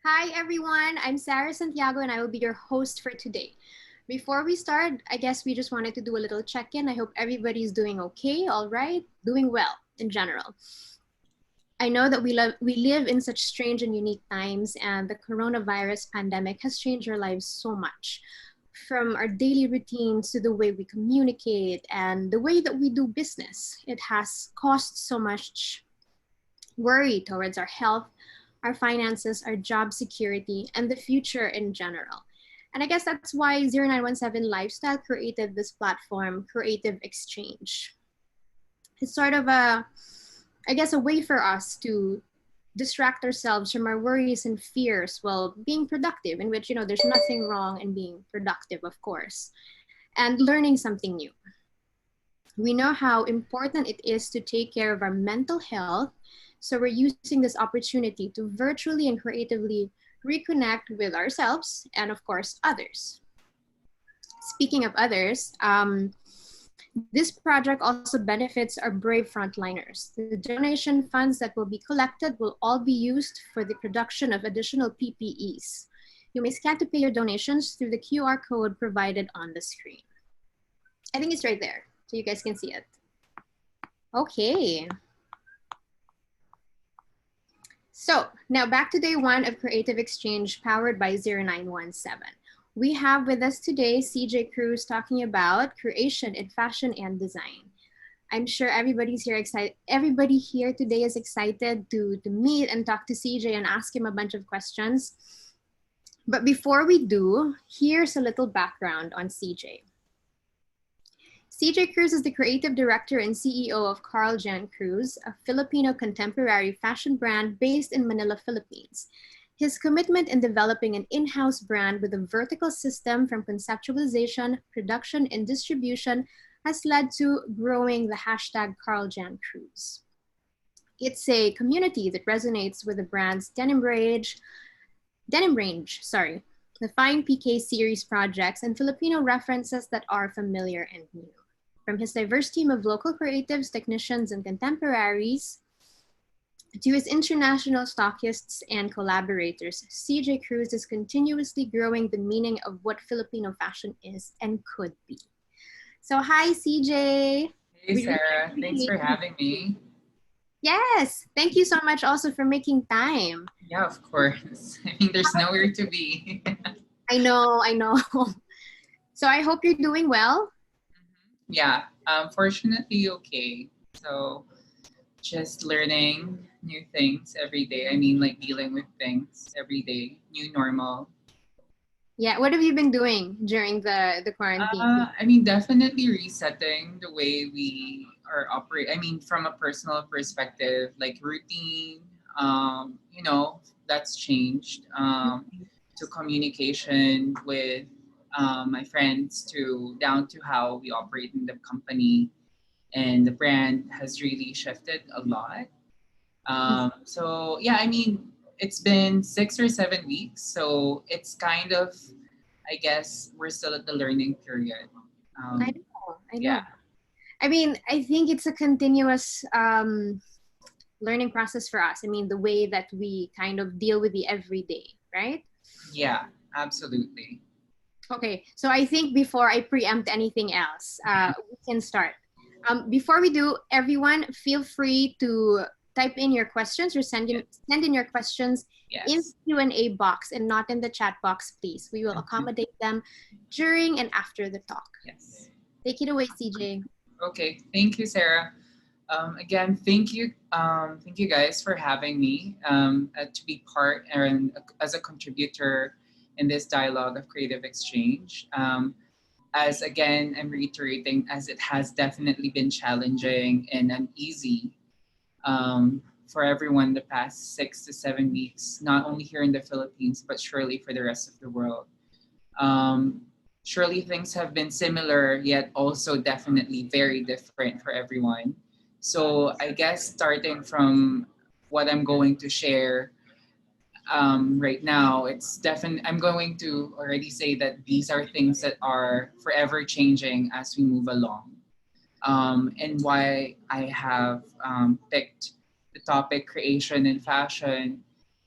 Hi everyone, I'm Sarah Santiago and I will be your host for today. Before we start, I guess we just wanted to do a little check-in. I hope everybody's doing okay, all right, doing well in general. I know that we live in such strange and unique times, and the coronavirus pandemic has changed our lives so much. From our daily routines to the way we communicate and the way that we do business, it has caused so much worry towards our health, our finances, our job security, and the future in general. And I guess that's why 0917 Lifestyle created this platform, Creative Exchange. It's sort of I guess, a way for us to distract ourselves from our worries and fears while being productive, in which, there's nothing wrong in being productive, of course, and learning something new. We know how important it is to take care of our mental health. So we're using this opportunity to virtually and creatively reconnect with ourselves and, of course, others. Speaking of others, this project also benefits our brave frontliners. The donation funds that will be collected will all be used for the production of additional PPEs. You may scan to pay your donations through the QR code provided on the screen. I think it's right there, so you guys can see it. Okay. So now back to day one of Creative Exchange powered by 0917. We have with us today CJ Cruz talking about creation in fashion and design. I'm sure everybody's here excited. Everybody here today is excited to meet and talk to CJ and ask him a bunch of questions. But before we do, here's a little background on CJ. CJ Cruz is the creative director and CEO of Carl Jan Cruz, a Filipino contemporary fashion brand based in Manila, Philippines. His commitment in developing an in-house brand with a vertical system from conceptualization, production, and distribution has led to growing the hashtag #CarlJanCruz. It's a community that resonates with the brand's denim range, the Fine PK series projects, and Filipino references that are familiar and new. From his diverse team of local creatives, technicians, and contemporaries, to his international stockists and collaborators, CJ Cruz is continuously growing the meaning of what Filipino fashion is and could be. So hi, CJ. Hey, Sarah. Thanks for having me. Yes, thank you so much also for making time. Yeah, of course. I mean, there's nowhere to be. I know. So I hope you're doing well. Yeah, fortunately, okay. So just learning new things every day. I mean, like dealing with things every day, new normal. Yeah, what have you been doing during the quarantine? I mean, definitely resetting the way we are operate. I mean, from a personal perspective, like routine, that's changed. To communication with my friends, to down to how we operate in the company, and the brand has really shifted a lot. So yeah, I mean, it's been 6 or 7 weeks, so it's kind of, I guess we're still at the learning period. I Um, know, I know. yeah, I mean, I think it's a continuous learning process for us. I mean, the way that we kind of deal with the everyday, right? yeah, absolutely. Okay, so I think before I preempt anything else, we can start. Before we do, everyone feel free to type in your questions or Yes, send in your questions in yes. the Q&A box and not in the chat box, please. We will Mhm. accommodate them during and after the talk. Yes. Take it away, CJ. Okay, thank you, Sarah. Again, thank you guys for having me to be part and as a contributor in this dialogue of creative exchange. As again, I'm reiterating, as it has definitely been challenging and uneasy for everyone the past 6 to 7 weeks, not only here in the Philippines, but surely for the rest of the world. Um, Surely things have been similar, yet also definitely very different for everyone. So I guess starting from what I'm going to share right now, it's definitely, I'm going to already say that these are things that are forever changing as we move along. And why I have picked the topic creation and fashion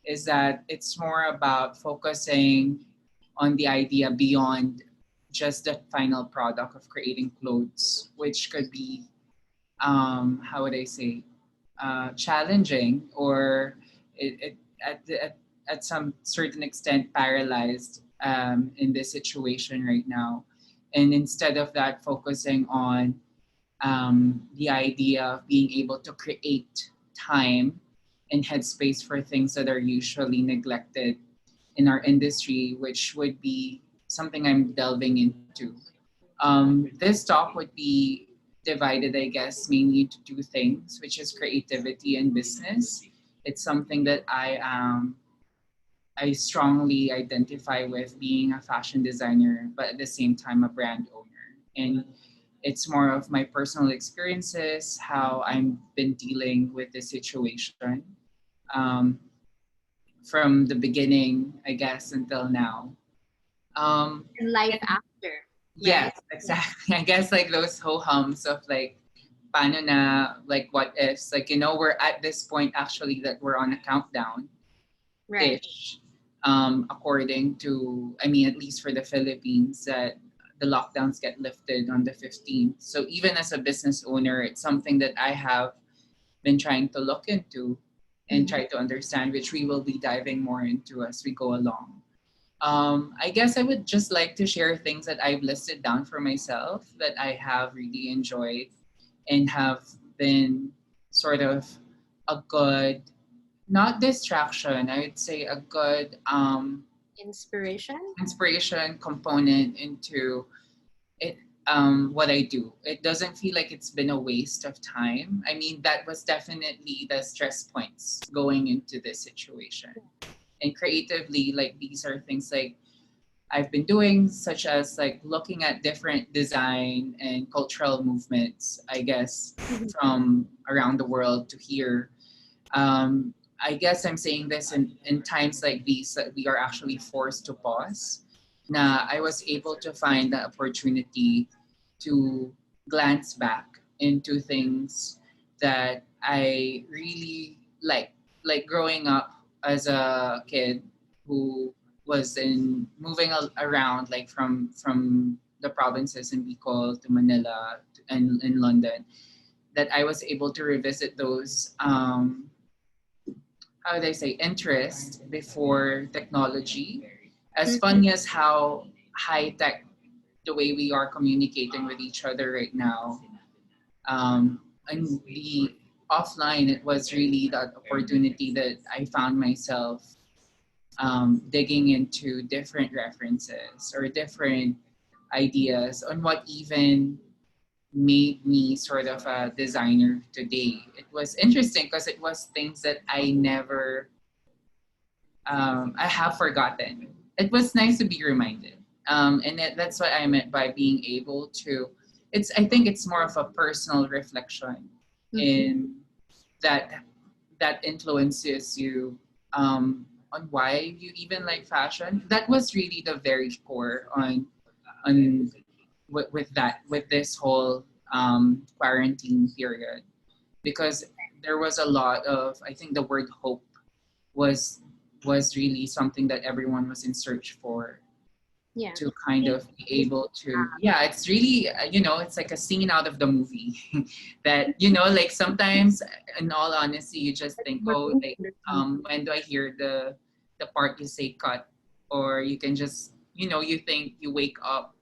is that it's more about focusing on the idea beyond just the final product of creating clothes, which could be how would I say, challenging or it at some certain extent paralyzed in this situation right now. And instead of that, focusing on the idea of being able to create time and headspace for things that are usually neglected in our industry, which would be something I'm delving into. This talk would be divided, I guess, mainly into two things, which is creativity and business. It's something that I strongly identify with being a fashion designer, but at the same time a brand owner. And it's more of my personal experiences, how I've been dealing with the situation um, from the beginning, I guess, until now. Um, And life after, right? Yes, exactly. I guess like those ho hums of like, paano na, like what ifs. Like, we're at this point actually that we're on a countdown Right. ish, according to, I mean, at least for the Philippines, that the lockdowns get lifted on the 15th. So even as a business owner, it's something that I have been trying to look into and Mhm. try to understand, which we will be diving more into as we go along. I guess I would just like to share things that I've listed down for myself that I have really enjoyed and have been sort of a good, not distraction, I would say a good Inspiration. inspiration component into it, what I do. It doesn't feel like it's been a waste of time. I mean, that was definitely the stress points going into this situation. And creatively, like these are things like I've been doing, such as like looking at different design and cultural movements, I guess, Mhm. from around the world to here. I guess I'm saying this in times like these that we are actually forced to pause. Now, I was able to find the opportunity to glance back into things that I really like growing up as a kid who was in moving around like from the provinces in Bicol to Manila and in London, that I was able to revisit those how would I say interest before technology. As Mhm. funny as how high tech the way we are communicating with each other right now, and the offline, it was really that opportunity that I found myself digging into different references or different ideas on what even made me sort of a designer today. It was interesting because it was things that I have forgotten. It was nice to be reminded. That's what I meant by being able to. I think it's more of a personal reflection Mhm. in that that influences you on why you even like fashion. That was really the very core on with this whole quarantine period, because there was a lot of, I think the word hope was was really something that everyone was in search for, Yeah. to kind of be able to, yeah, it's really it's like a scene out of the movie that like sometimes in all honesty you just think, oh, like when do I hear the part you say cut, or you can just you think you wake up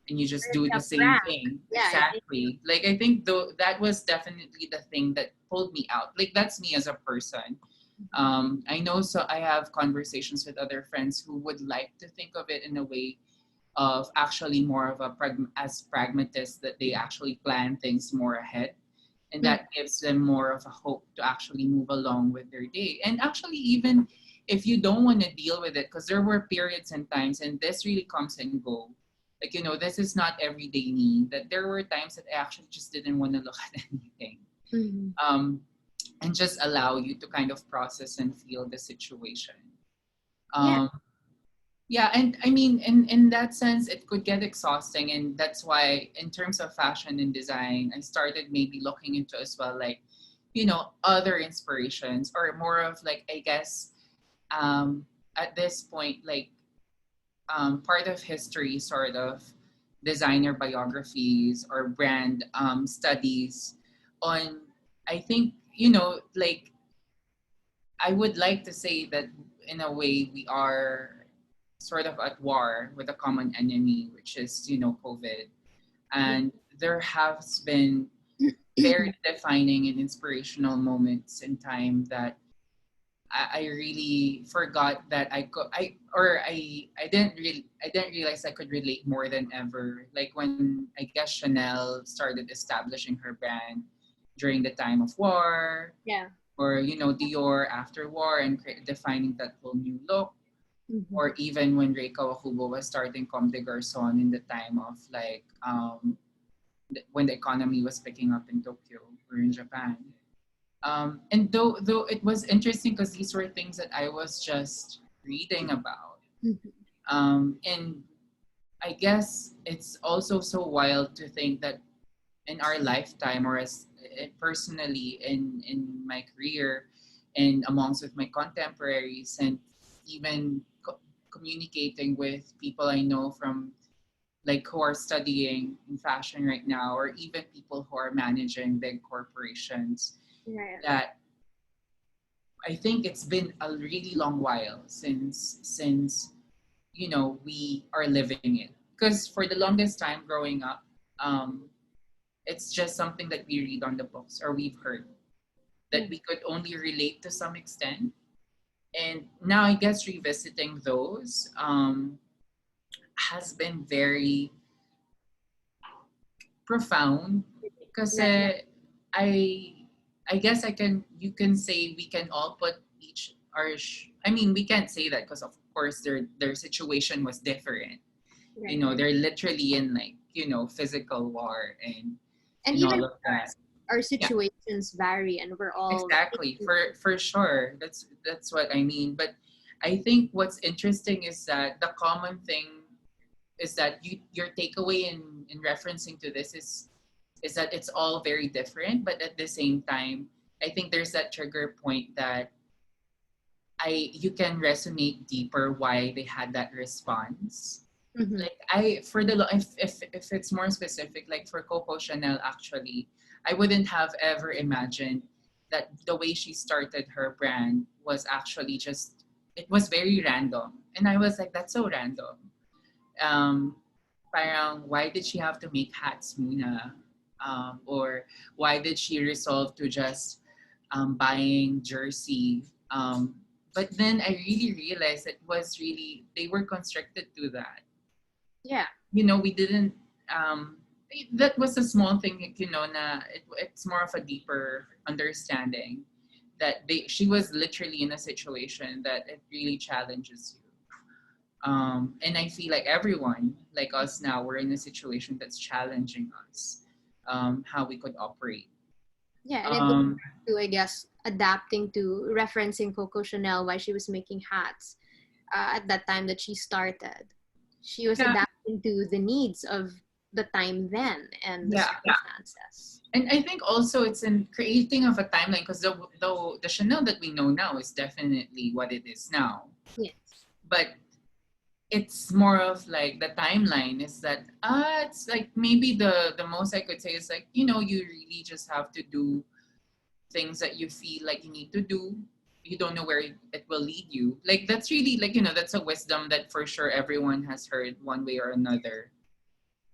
and you just do It's the a same prank. thing. Yeah. Exactly. Like I think though that was definitely the thing that pulled me out. Like that's me as a person. I know, so I have conversations with other friends who would like to think of it in a way of actually more of a as pragmatists, that they actually plan things more ahead, and Mhm. that gives them more of a hope to actually move along with their day. And actually, even if you don't want to deal with it, because there were periods and times, and this really comes and go, like this is not everyday me, that there were times that I actually just didn't want to look at anything, Mhm. um, and just allow you to kind of process and feel the situation. Yeah. um, yeah, and I mean, in that sense, it could get exhausting, and that's why, in terms of fashion and design, I started maybe looking into as well, like other inspirations, or more of like, I guess, um, at this point, like, part of history, sort of designer biographies or brand studies on, I think, like, I would like to say that in a way we are sort of at war with a common enemy, which is, COVID. And there has been very defining and inspirational moments in time that I really forgot that I didn't realize I could relate more than ever. Like when, I guess, Chanel started establishing her brand during the time of war, Yeah. or Dior after war and defining that whole new look, Mhm. or even when Rei Kawakubo was starting Comme des Garçons in the time of like when the economy was picking up in Tokyo or in Japan. And though it was interesting because these were things that I was just reading about. Mhm. And I guess it's also so wild to think that in our lifetime, or as personally in my career and amongst with my contemporaries, and even communicating with people I know from, like, who are studying in fashion right now, or even people who are managing big corporations, Right. that I think it's been a really long while since we are living it. Because for the longest time growing up, um, it's just something that we read on the books or we've heard that Mhm. we could only relate to some extent. And now I guess revisiting those has been very profound, because Right. I I guess you can say we can all put each I mean, we can't say that because of course their situation was different. Right. They're literally in, like, physical war And and even all of that. our Yeah, situations vary, and we're all exactly. For sure. That's what I mean. But I think what's interesting is that the common thing is that your takeaway in referencing to this is that it's all very different, but at the same time, I think there's that trigger point that I you can resonate deeper why they had that response. Mhm. Like, I for the if it's more specific, like for Coco Chanel, actually, I wouldn't have ever imagined that the way she started her brand was actually just, it was very random, and I was like, that's so random. um Parang, why did she have to make hats muna? Or why did she resolve to just buying jersey? But then I really realized it was really, they were constricted to that. Yeah. We didn't, um, that was a small thing, na it's more of a deeper understanding that she was literally in a situation that it really challenges you. And I feel like everyone, like us now, we're in a situation that's challenging us, how we could operate. Yeah, and it goes Um, back to, I guess, adapting to referencing Coco Chanel while she was making hats at that time that she started. She was yeah, adapting to the needs of the time then and the yeah. circumstances. And I think also it's in creating of a timeline, because the Chanel that we know now is definitely what it is now. Yes. But it's more of like the timeline is that, it's like maybe the most I could say is like, you really just have to do things that you feel like you need to do. You don't know where it will lead you. Like, that's really, like, that's a wisdom that for sure everyone has heard one way or another.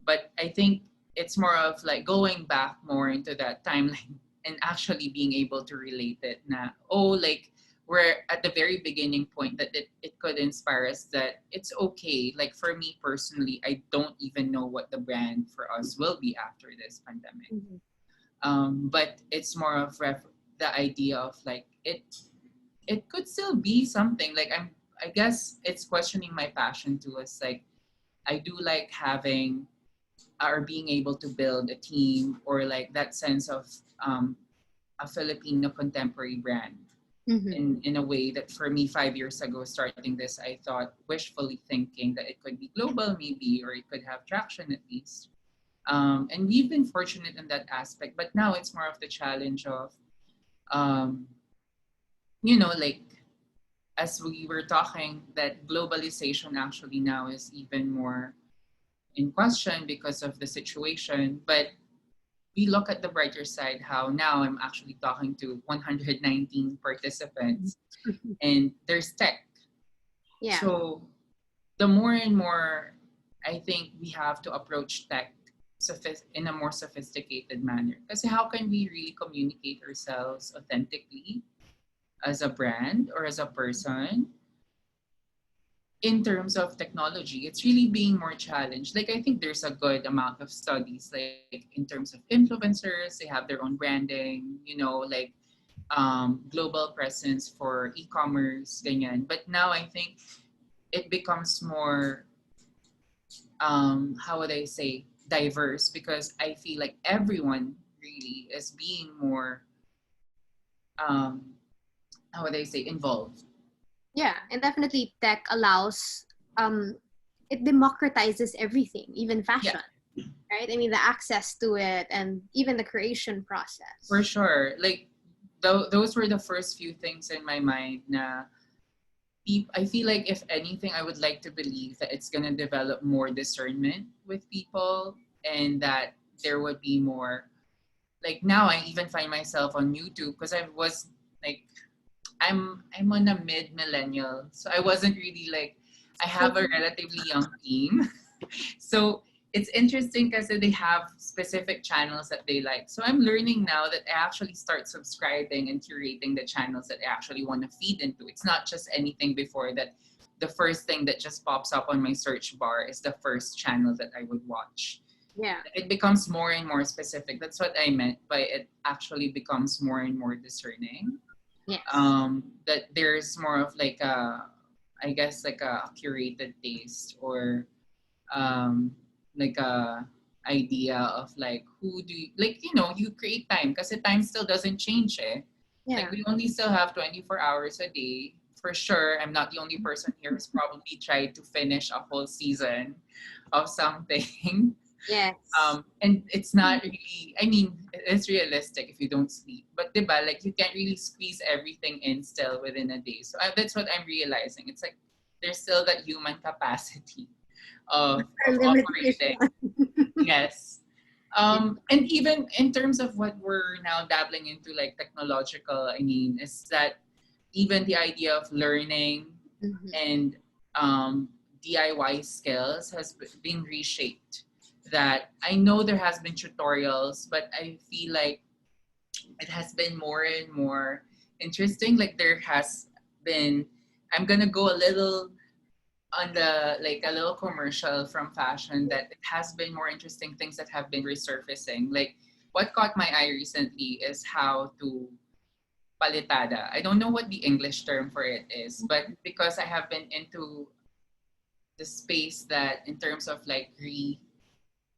But I think it's more of like going back more into that timeline and actually being able to relate it na, oh, like, we're at the very beginning point that it could inspire us that it's okay. Like, for me personally, I don't even know what the brand for us will be after this pandemic. Mhm. But it's more of the idea of like, it could still be something like, I guess it's questioning my passion too. Is like, I do like having or being able to build a team, or like that sense of um, a Filipino contemporary brand Mhm. in a way that for me 5 years ago starting this, I thought wishfully thinking that it could be global maybe, or it could have traction at least. And we've been fortunate in that aspect, but now it's more of the challenge of um, like as we were talking, that globalization actually now is even more in question because of the situation. But we look at the brighter side, how now I'm actually talking to 119 participants and there's tech. Yeah. So the more and more I think we have to approach tech in a more sophisticated manner. Because how can we really communicate ourselves authentically as a brand or as a person in terms of technology? It's really being more challenged. Like I think there's a good amount of studies, like in terms of influencers, they have their own branding, like global presence for e-commerce, ganyan. But now I think it becomes more, how would I say, diverse, because I feel like everyone really is being more, um, how would I say, involved. Yeah, and definitely tech allows it democratizes everything, even Yeah, fashion, right? I mean, the access to it and even the creation for process. sure. Like those were the first few things in my mind. Na I feel like if anything, I would like to believe that it's gonna develop more discernment with people, and that there would be more. Like now, I even find myself on YouTube because I was like, I'm on a mid millennial, so I wasn't really like, I have a relatively young team. So it's interesting because they have specific channels that they like. So I'm learning now that I actually start subscribing and curating the channels that I actually want to feed into. It's not just anything before that the first thing that just pops up on my search bar is the first channel that I would watch. Yeah. It becomes more and more specific. That's what I meant by it actually becomes more and more discerning. Yes. That there's more of like I guess like a curated taste, or um like a idea of like who do you like, you create time because the time still doesn't change, eh? Like Yeah. we only still have 24 hours a day. For sure, I'm not the only person here who's probably tried to finish a whole season of something. Yes. And it's not really, I mean, it's realistic if you don't sleep. But diba, like you can't really squeeze everything in still within a day. So that's what I'm realizing. It's like there's still that human capacity Our of limitation. operating. Yes. And even in terms of what we're now dabbling into, like technological, I mean, is that even the idea of learning Mhm. and DIY skills has been reshaped. That I know there has been tutorials, but I feel like it has been more and more interesting. Like there has been, I'm gonna go a little on the like a little commercial from fashion, that it has been more interesting things that have been resurfacing. Like what caught my eye recently is how to palitada. I don't know what the English term for it is, but because I have been into the space that in terms of like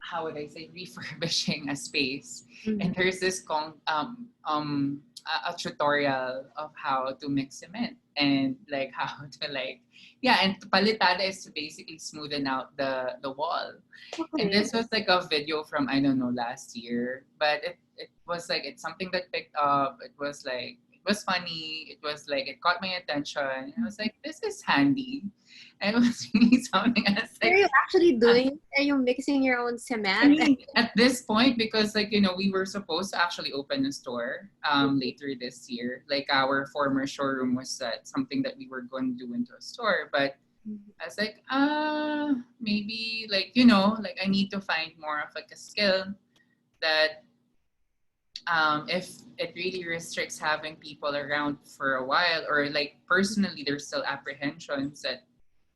how would I say, refurbishing a space. And Mhm. there's this a tutorial of how to mix cement and like how to like, yeah, and palitada is to basically smoothen out the wall. And Okay. this was like a video from, I don't know, last year, but it was like it's something that picked up. It was like it was funny. It was like it caught my attention. And I was like, this is handy. And it was really something I was Are like, you actually uh, doing? Are you mixing your own I cement? mean, at this point, because like we were supposed to actually open a store later this year. Like our former showroom was something that we were going to do into a store, but I was like, maybe like like I need to find more of like a skill that if it really restricts having people around for a while, or like personally, there's still apprehensions that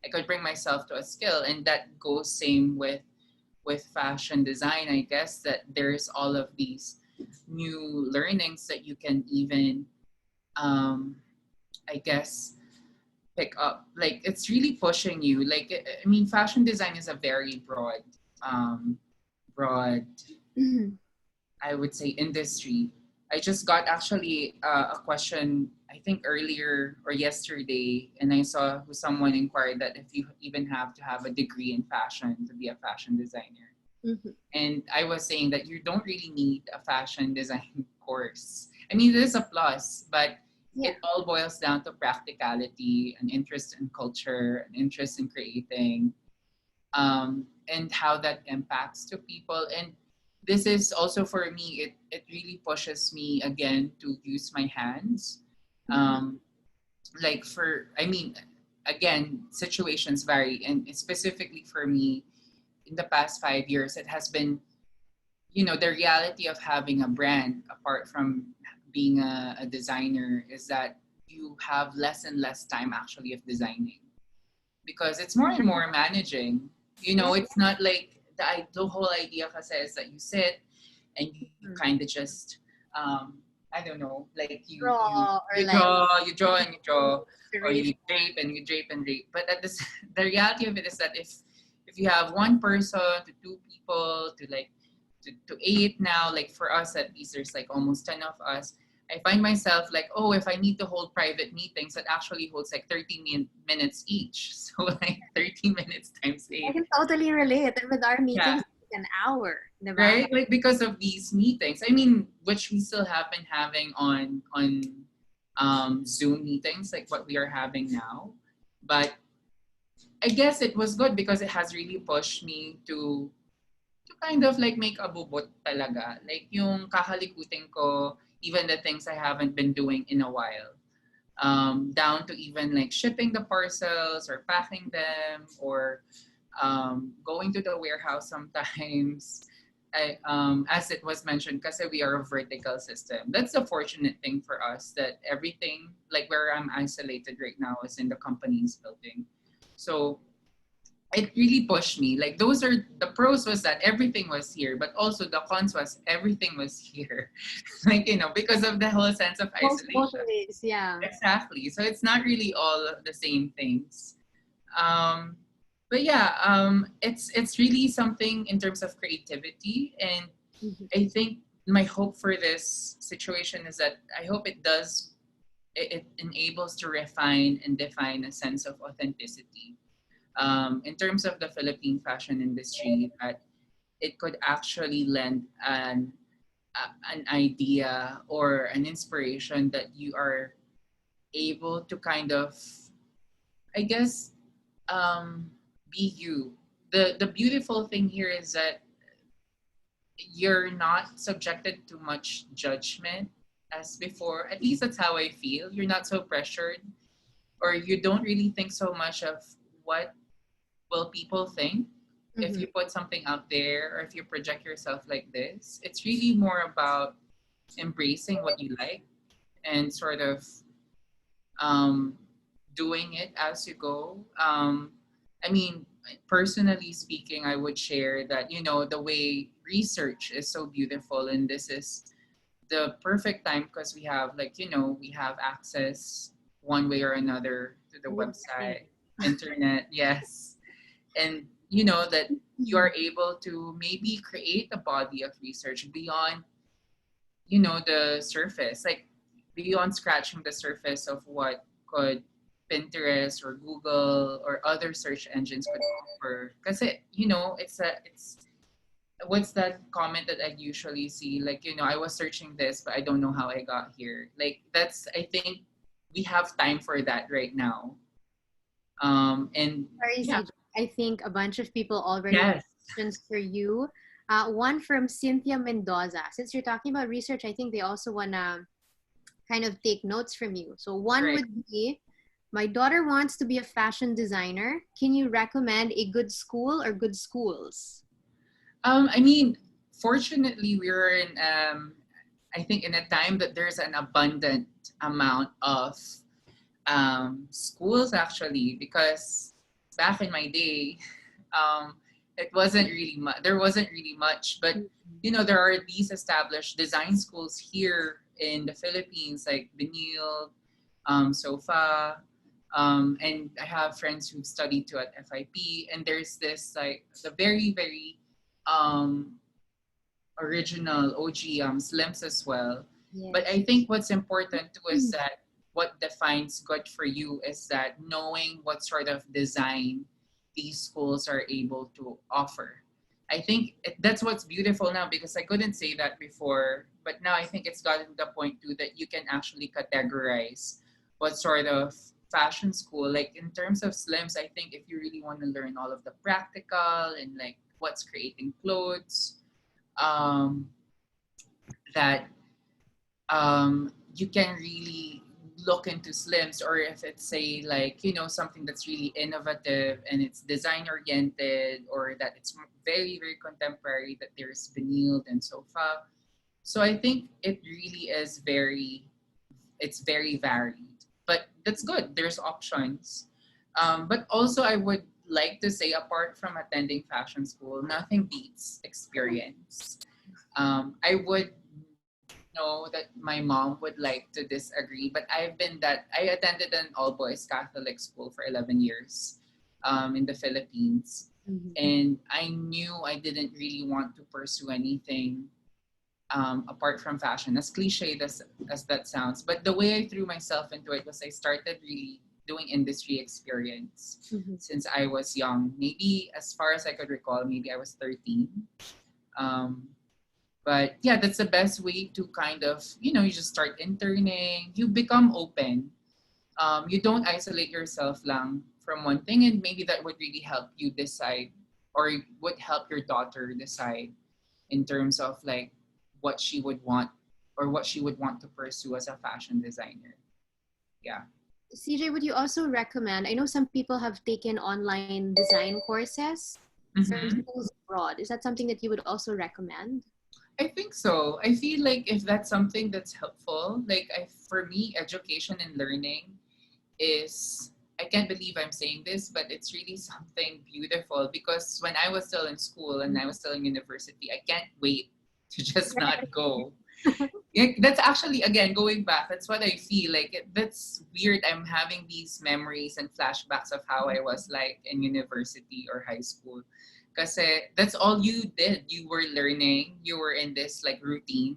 I could bring myself to a skill, and that goes same with fashion design, I guess, that there's all of these new learnings that you can even, I guess, pick up. Like it's really pushing you. Like I mean, fashion design is a very broad, Mhm. I would say, industry. I just got actually a question, I think earlier or yesterday, and I saw someone inquired that if you even have to have a degree in fashion to be a fashion designer. Mhm. And I was saying that you don't really need a fashion design course. I mean, it is a plus, but Yeah. it all boils down to practicality, an interest in culture, an interest in creating, and how that impacts to people. And this is also for me, it really pushes me again to use my hands. Mm-hmm. Um, like for, I mean, again, situations vary. And specifically for me, in the past 5 years, it has been, the reality of having a brand apart from being a designer is that you have less and less time actually of designing because it's more and more managing. Yeah. It's not like the whole idea kasi is that you sit and you kind of just I don't know, like Draw or you like draw, and you draw, or inspiration. you drape and you drape and drape. But the reality of it is that if you have one person to two people to like to eight now, like for us at least, there's like almost 10 of us. I find myself like, oh, if I need to hold private meetings, that actually holds like 30 minutes each. So like 30 minutes times I eight. can totally relate. With our Yeah, meetings, like an hour, diba? right. Like because of these meetings, I mean, which we still have been having on Zoom meetings, like what we are having now. But I guess it was good because it has really pushed me to kind of like make a bubot talaga. Like yung kahalikutin ko, even the things I haven't been doing in a while. Down to even like shipping the parcels or packing them or going to the warehouse sometimes. As it was mentioned, kasi we are a vertical system. That's the fortunate thing for us that everything, like where I'm isolated right now, is in the company's building. So it really pushed me. Like those are the pros was that everything was here, but also the cons was everything was here. Like, because of the whole sense of Both isolation. ways, yeah. Exactly. So it's not really all the same things. Um, but yeah, it's really something in terms of creativity, and Mhm. I think my hope for this situation is that I hope it enables to refine and define a sense of authenticity in terms of the Philippine fashion industry, that it could actually lend an idea or an inspiration that you are able to kind of, I guess, um, be you. The beautiful thing here is that you're not subjected to much judgment as before. At least that's how I feel. You're not so pressured, or you don't really think so much of what will people think if Mhm. you put something out there or if you project yourself like this. It's really more about embracing what you like and sort of um, doing it as you go. I mean, personally speaking, I would share that, the way research is so beautiful, and this is the perfect time because we have, like, we have access one way or another to the The internet. website, internet, yes. And that you Mhm. are able to maybe create a body of research beyond the surface, like beyond scratching the surface of what could Pinterest or Google or other search engines could offer. Because it's what's that comment that I usually see, like, I was searching this but I don't know how I got here. Like, that's, I think we have time for that right now. And Sorry, yeah. CJ. I think a bunch of people already have Yes. questions for you. One from Cynthia Mendoza. Since you're talking about research, I think they also want to kind of take notes from you. So one Right. would be, my daughter wants to be a fashion designer. Can you recommend a good school or good schools? I mean, fortunately, we're in, I think, in a time that there's an abundant amount of schools actually, because back in my day, um, it wasn't really much. There wasn't really much, but there are these established design schools here in the Philippines, like Benil, SOFA, and I have friends who studied too at FIP, and there's this like the very very um, original OG slims as well. But Yes. I think what's important too is that what defines good for you is that knowing what sort of design these schools are able to offer. I think that's what's beautiful now, because I couldn't say that before, but now I think it's gotten to the point too that you can actually categorize what sort of fashion school. Like in terms of slims, I think if you really want to learn all of the practical and like what's creating clothes, um, that you can really look into slims, or if it's say like something that's really innovative and it's design oriented, or that it's very very contemporary, that there's vinyl and sofa. So I think it really is it's very varied, but that's good, there's options. But also I would like to say, apart from attending fashion school, nothing beats experience. I would know that my mom would like to disagree, but I attended an all boys Catholic school for 11 years in the Philippines. Mhm. And I knew I didn't really want to pursue anything apart from fashion, as cliche as that sounds. But the way I threw myself into it was I started really doing industry experience Mhm. since I was young. Maybe as far as I could recall, maybe I was 13. Um, but yeah, that's the best way to kind of, you just start interning, you become open. You don't isolate yourself lang from one thing, and maybe that would really help you decide, or would help your daughter decide in terms of like what she would want, or what she would want to pursue as a fashion designer. Yeah. CJ, would you also recommend? I know some people have taken online design courses from Hmm. schools abroad. Is that something that you would also recommend? I think so. I feel like if that's something that's helpful, like for me, education and learning is, I can't believe I'm saying this, but it's really something beautiful, because when I was still in school and I was still in university, I can't wait to just not go. Yeah, that's actually, again, going back, that's what I feel like. That's weird. I'm having these memories and flashbacks of how I was like in university or high school. Because that's all you did. You were learning, you were in this like routine.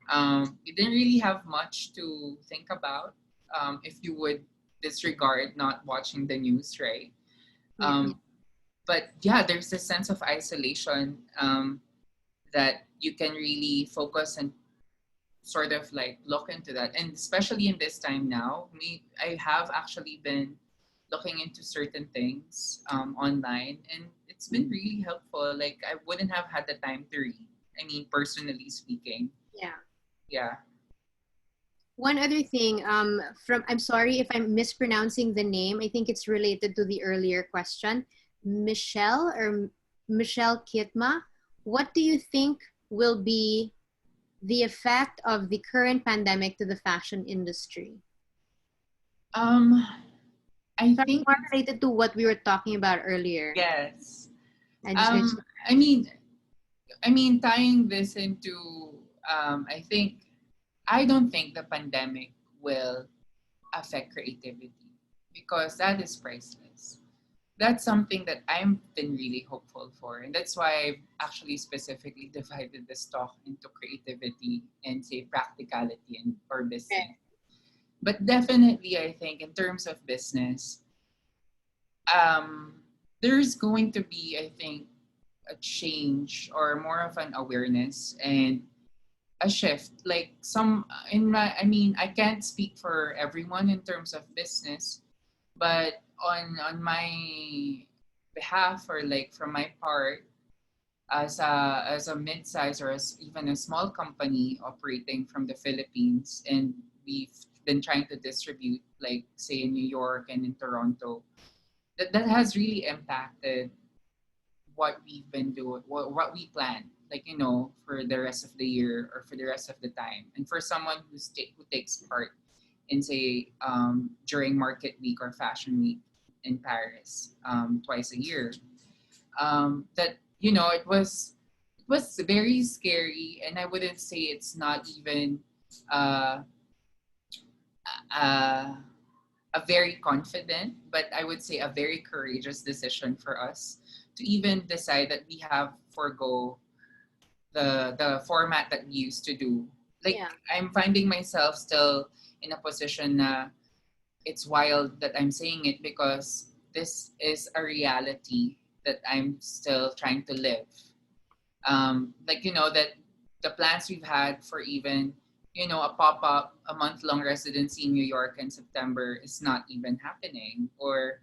You didn't really have much to think about, if you would disregard not watching the news, right? Yeah. Um, but yeah, there's this sense of isolation, that you can really focus and sort of like look into that. And especially in this time now, I have actually been looking into certain things online, and it's been really helpful. Like I wouldn't have had the time to read. I mean, personally speaking. Yeah. Yeah. One other thing, from I'm sorry if I'm mispronouncing the name. I think it's related to the earlier question. Michelle Kitma. What do you think will be the effect of the current pandemic to the fashion industry? Um, I So it's think more related to what we were talking about earlier. yes. I just Um, I mean, tying this into, I don't think the pandemic will affect creativity, because that is priceless. That's something that I've been really hopeful for. And that's why I've actually specifically divided this talk into creativity and say practicality and or business. But definitely I think in terms of business, um, there's going to be, I think, a change or more of an awareness and a shift. Like I can't speak for everyone in terms of business, but on my behalf, or like from my part, as a mid-size or as even a small company operating from the Philippines, and we've been trying to distribute, like say in New York and in Toronto, that has really impacted what we've been doing, what we plan, like for the rest of the year or for the rest of the time. And for someone who takes part in say during Market Week or Fashion Week in Paris, twice a year, that it was very scary, and I wouldn't say it's not even uh, uh, a very confident, but I would say a very courageous decision for us to even decide that we have forego the format that we used to do. yeah. Like I'm finding myself still in a position na it's wild that I'm saying it, because this is a reality that I'm still trying to live. Like, that the plans we've had for even, a pop-up, a month-long residency in New York in September is not even happening, or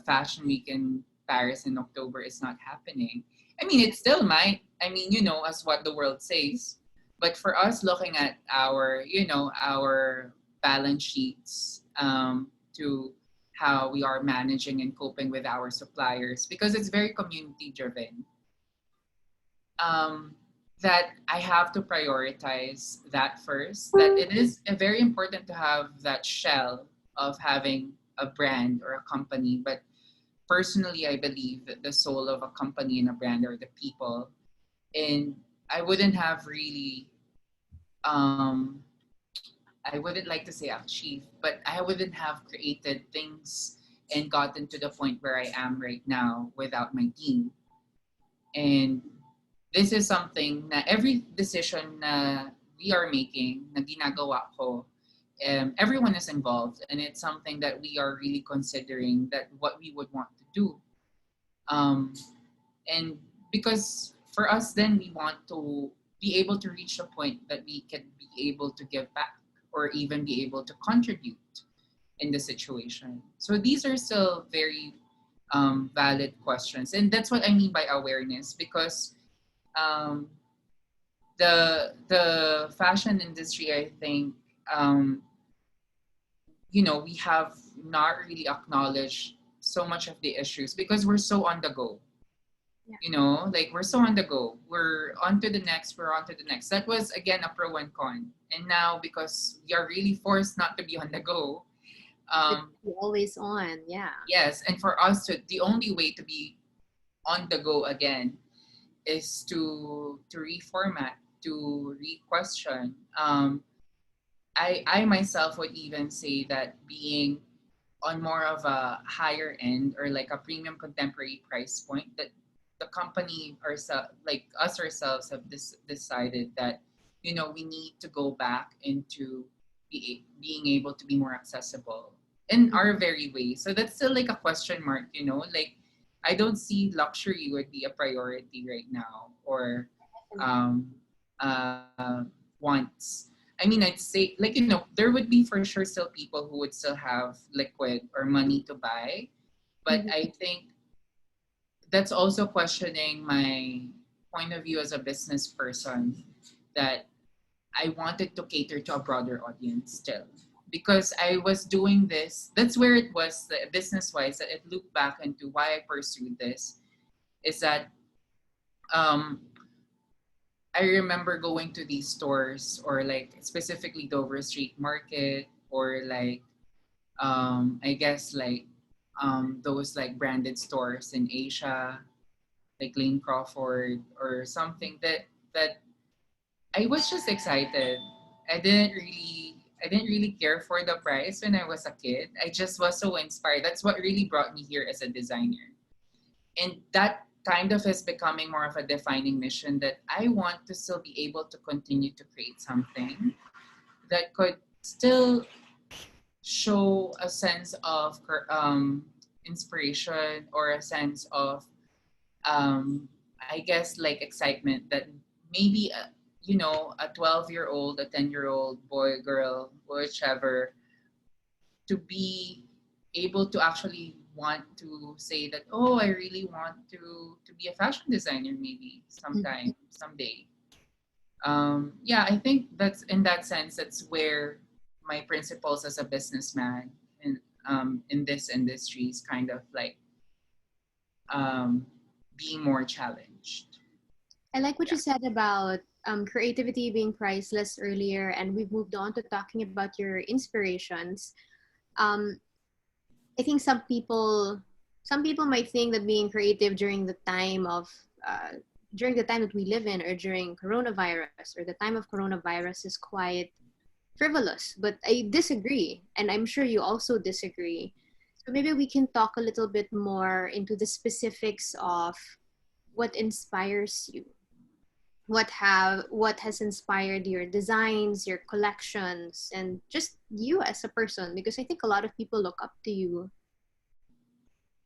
Fashion Week in Paris in October is not happening. I mean, it still might. I mean, as what the world says. But for us, looking at our balance sheets, to how we are managing and coping with our suppliers, because it's very community driven, um, that I have to prioritize that first. That it is very important to have that shell of having a brand or a company. But personally, I believe that the soul of a company and a brand are the people. And I wouldn't have really, um, I wouldn't like to say achieved, but I wouldn't have created things and gotten to the point where I am right now without my team. And this is something na every decision na we are making, na ginagawa ko, everyone is involved, and it's something that we are really considering that what we would want to do. Um, and because for us, then we want to be able to reach a point that we can be able to give back or even be able to contribute in the situation. So these are still very valid questions, and that's what I mean by awareness, because um, the fashion industry, I think, um, we have not really acknowledged so much of the issues because we're so on the go. Yeah. Like, we're so on the go. We're on to the next, we're on to the next. That was, again, a pro and con. And now, because we are really forced not to be on the go, It's um, always on. Yeah. yes, and for us the only way to be on the go again is to reformat, to re-question. I myself would even say that being on more of a higher end or like a premium contemporary price point, that the company ourselves, like us ourselves, have decided that we need to go back into being able to be more accessible in Mhm. our very way. So that's still like a question mark, like I don't see luxury would be a priority right now, or um wants. I mean, I'd say, like, there would be for sure still people who would still have liquid or money to buy. But Mhm. I think that's also questioning my point of view as a business person, that I wanted to cater to a broader audience still. Because I was doing this, that's where it was, business wise, that it looped back into why I pursued this, is that um, I remember going to these stores, or like specifically Dover Street Market, or like I guess like those like branded stores in Asia, like Lane Crawford or something, that I was just excited. I didn't really care for the price when I was a kid. I just was so inspired. That's what really brought me here as a designer. And that kind of is becoming more of a defining mission, that I want to still be able to continue to create something that could still show a sense of inspiration, or a sense of, I guess, like excitement, that maybe a 12-year-old, a 10-year-old boy, girl, whichever, to be able to actually want to say that, oh, I really want to be a fashion designer, maybe Mhm. sometime, someday. Yeah, I think that's, in that sense, that's where my principles as a businessman in this industry is kind of like um, being more challenged. I like what Yeah. you said about creativity being priceless earlier, and we've moved on to talking about your inspirations. Um, I think some people might think that being creative during the time that we live in, or during coronavirus, or the time of coronavirus, is quite frivolous. But I disagree, and I'm sure you also disagree. So maybe we can talk a little bit more into the specifics of what inspires you, what has inspired your designs, your collections, and just you as a person, because I think a lot of people look up to you.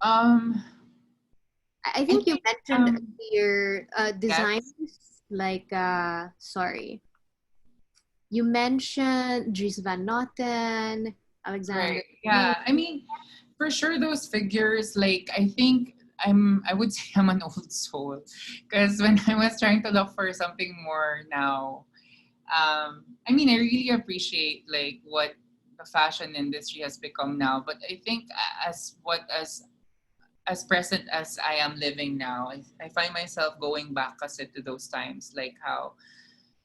Um, I I think you think mentioned earlier yes, designs like sorry. You mentioned Dries Van Noten, Alexander right. McQueen. Yeah. I mean, for sure those figures, like I think I would say I'm an old soul. Because when I was trying to look for something more now, I mean I really appreciate like what the fashion industry has become now. But I think as present as I am living now, I find myself going back kasi to those times, like how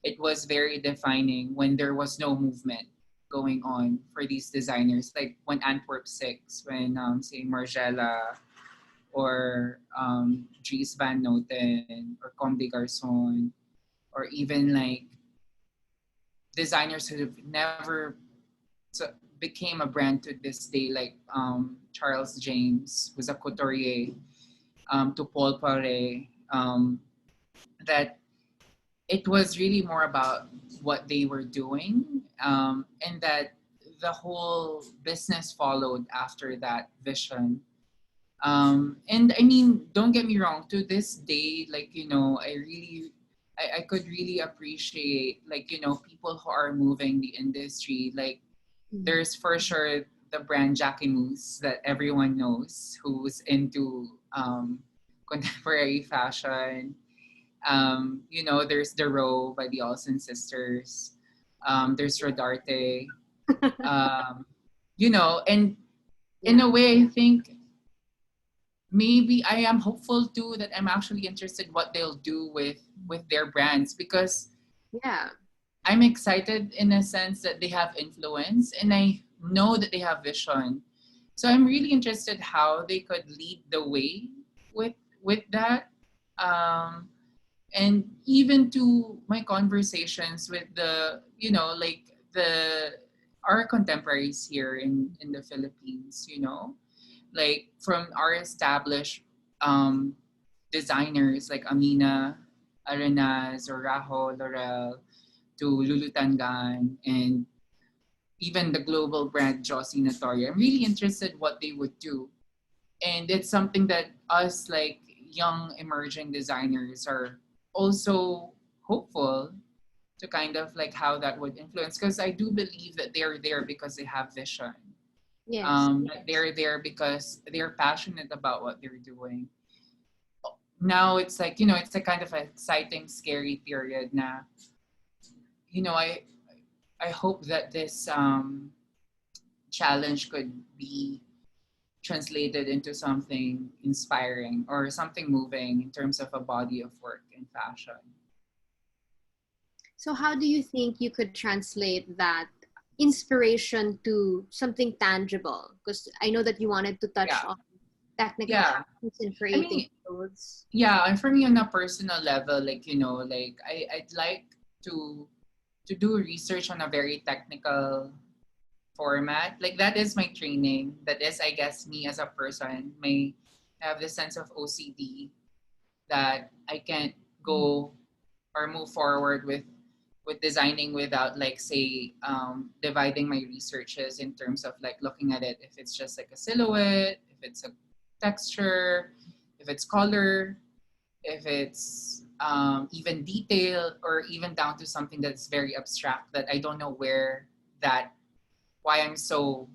it was very defining when there was no movement going on for these designers. Like when Antwerp Six, when say Margiela or Dries Van Noten or Comme des Garçons, or even like designers who have never so became a brand to this day, like Charles James was a couturier, to Paul Poiret, that it was really more about what they were doing, and that the whole business followed after that vision. And I mean, don't get me wrong, to this day, like, I could really appreciate, like, people who are moving the industry. Like, Mhm. there's for sure the brand Jacquemus that everyone knows who's into contemporary fashion. There's The Row by the Olsen sisters. There's Rodarte. Um, and in Yeah. a way, I think maybe I am hopeful too that I'm actually interested what they'll do with their brands, because Yeah. I'm excited in a sense that they have influence and I know that they have vision. So I'm really interested how they could lead the way with with that. Um, and even to my conversations with the our contemporaries here in the Philippines, like from our established um, designers like Amina Arenas or Rajo Laurel to Lulu Tangan and even the global brand Josie Natoria. I'm really interested what they would do. And it's something that us like young emerging designers are also hopeful to kind of like how that would influence, because I do believe that they're there because they have vision. Yes. They're there because they're passionate about what they're doing. Now it's like, it's a kind of exciting, scary period now. You know, I hope that this challenge could be translated into something inspiring or something moving in terms of a body of work in fashion. So how do you think you could translate that inspiration to something tangible? Because I know that you wanted to touch Yeah. on technical Yeah. aspects in I creating mean, clothes. yeah, and for me on a personal level, like, like I'd like to to do research on a very technical format. Like that is my training. That is, I guess, me as a person. I have this sense of OCD that I can't go or move forward with designing without like say dividing my researches in terms of like looking at it if it's just like a silhouette, if it's a texture, if it's color, if it's even detail, or even down to something that's very abstract that I don't know that why I'm so,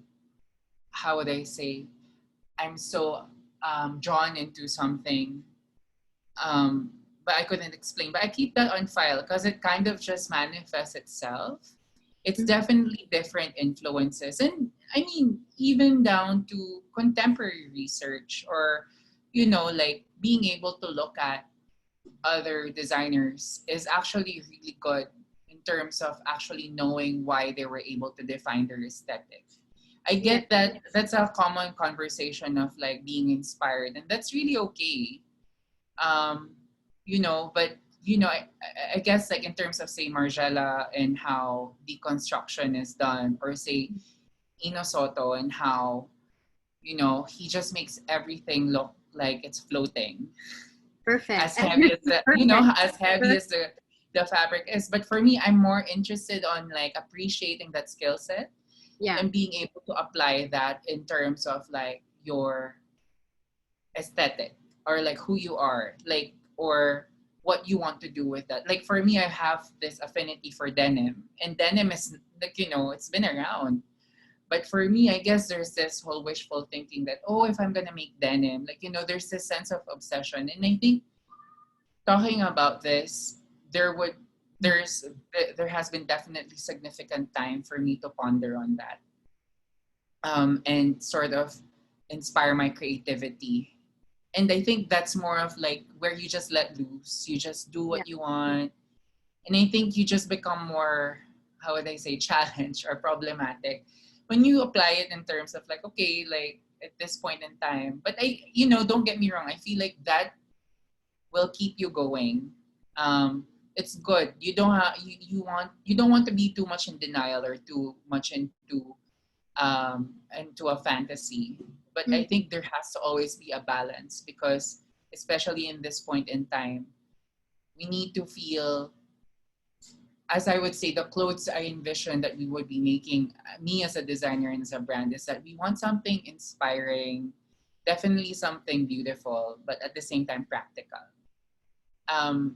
how would I say, I'm so drawn into something, um, but I couldn't explain. But I keep that on file because it kind of just manifests itself. It's Mhm. definitely different influences. And I mean, even down to contemporary research, or, like being able to look at other designers is actually really good in terms of actually knowing why they were able to define their aesthetic. I Yeah. get that that's a common conversation of like being inspired, and that's really okay. um but I guess like in terms of say Margiela and how deconstruction is done, or say Ino Soto and how he just makes everything look like it's floating, Perfect. as heavy as Perfect. as heavy as the fabric is. But for me, I'm more interested on like appreciating that skill set Yeah. and being able to apply that in terms of like your aesthetic. or like who you are, like, or what you want to do with that. Like for me, I have this affinity for denim, and denim is like, it's been around. But for me, I guess there's this whole wishful thinking that, oh, if I'm gonna make denim, like, there's this sense of obsession. And I think talking about this, there would there's there has been definitely significant time for me to ponder on that, and sort of inspire my creativity. And I think that's more of like where you just let loose, you just do Yeah. what you want. And I think you just become more, how would I say, challenged or problematic when you apply it in terms of like, okay, like at this point in time. But don't get me wrong, I feel like that will keep you going. It's good. You don't have you don't want to be too much in denial or too much into a fantasy. But I Mm. think there has to always be a balance, because especially in this point in time, we need to feel, as I would say, the clothes I envision that we would be making, me as a designer and as a brand, is that we want something inspiring, definitely something beautiful, but at the same time practical. Um,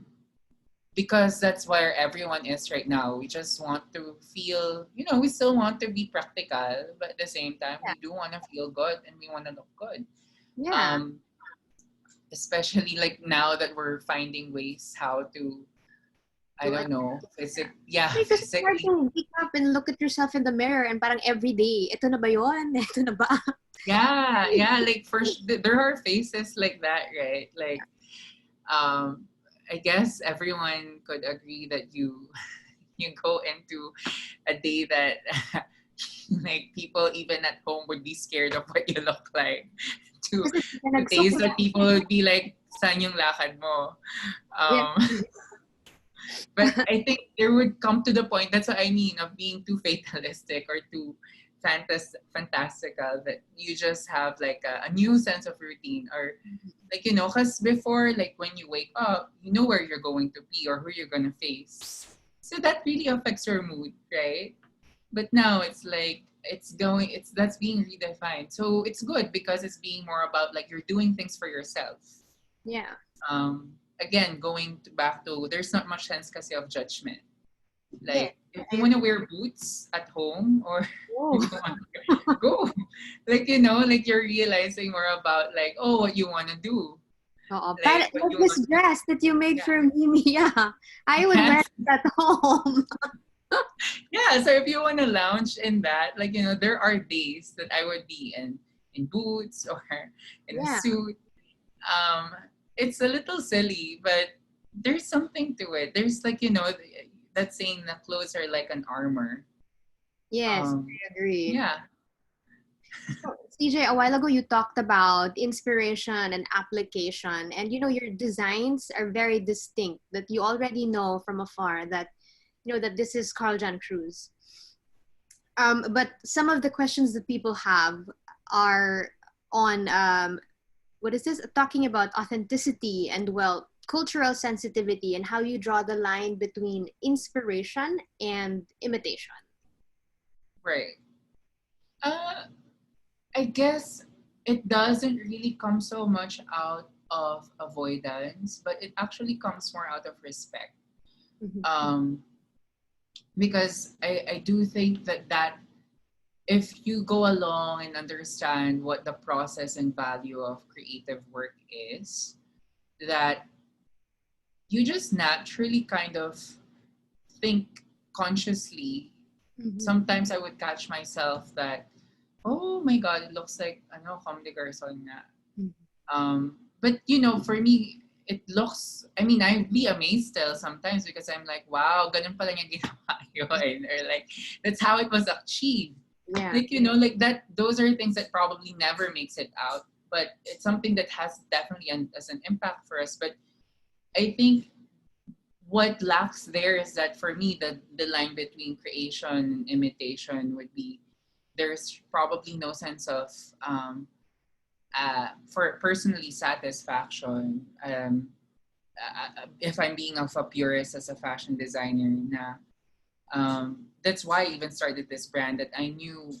because that's where everyone is right now. We just want to feel, we still want to be practical, but at the same time, Yeah. we do want to feel good and we want to look good. Yeah. Um, Especially like now that we're finding ways how to, I To don't know, yeah, Because it's hard physically. to wake up and look at yourself in the mirror and parang every day, ito na ba yun? Ito na ba? Yeah, yeah, like there are faces like that, right? Like, um, I guess everyone could agree that you you go into a day that like people even at home would be scared of what you look like, to Kasi days nagsukli. that people would be like, saan yung lakad mo? Yeah. Um, but I think there would come to the point, that's what I mean, of being too fatalistic or too fantastical, that you just have like a new sense of routine, or like, because before, like when you wake up, you know where you're going to be or who you're going to face. So that really affects your mood, right? But now it's like that's being redefined. So it's good because it's being more about like you're doing things for yourself. Yeah. Again, back to, there's not much sense kasi of judgment. Yeah. Like if you I want to wear boots at home, or oh. if you want to go, like, like you're realizing more about like, oh, what you want to do, Oo. like But what like you this want to, dress that you made yeah. for me, Mia, I would wear Yes. it at home. Yeah, so if you want to lounge in that, like, there are days that I would be in boots or in a Yeah. suit. Um, it's a little silly, but there's something to it. There's like, that saying that clothes are like an armor. Yes, Um, I agree. yeah, So, CJ, a while ago you talked about inspiration and application, and your designs are very distinct. That you already know from afar that that this is Carl Jan Cruz. But some of the questions that people have are on what is this? Talking about authenticity and cultural sensitivity and how you draw the line between inspiration and imitation. right. Uh, I guess it doesn't really come so much out of avoidance, but it actually comes more out of respect. Mhm. Um, because I do think that if you go along and understand what the process and value of creative work is, that you just naturally kind of think consciously. Mhm. Sometimes I would catch myself that, oh my god, it looks like ano, comedy garson nga. Mhm. But for me, it looks, I mean, I'd be amazed still sometimes, because I'm like, wow, ganun pala niya ginawa yun. Or like, that's how it was achieved. Yeah. Like, like that, those are things that probably never makes it out. But it's something that has definitely as an impact for us. But I think what lacks there is that for me, the line between creation and imitation would be, there's probably no sense of for personally satisfaction, if I'm being of a purist as a fashion designer, that's why I even started this brand, that I knew,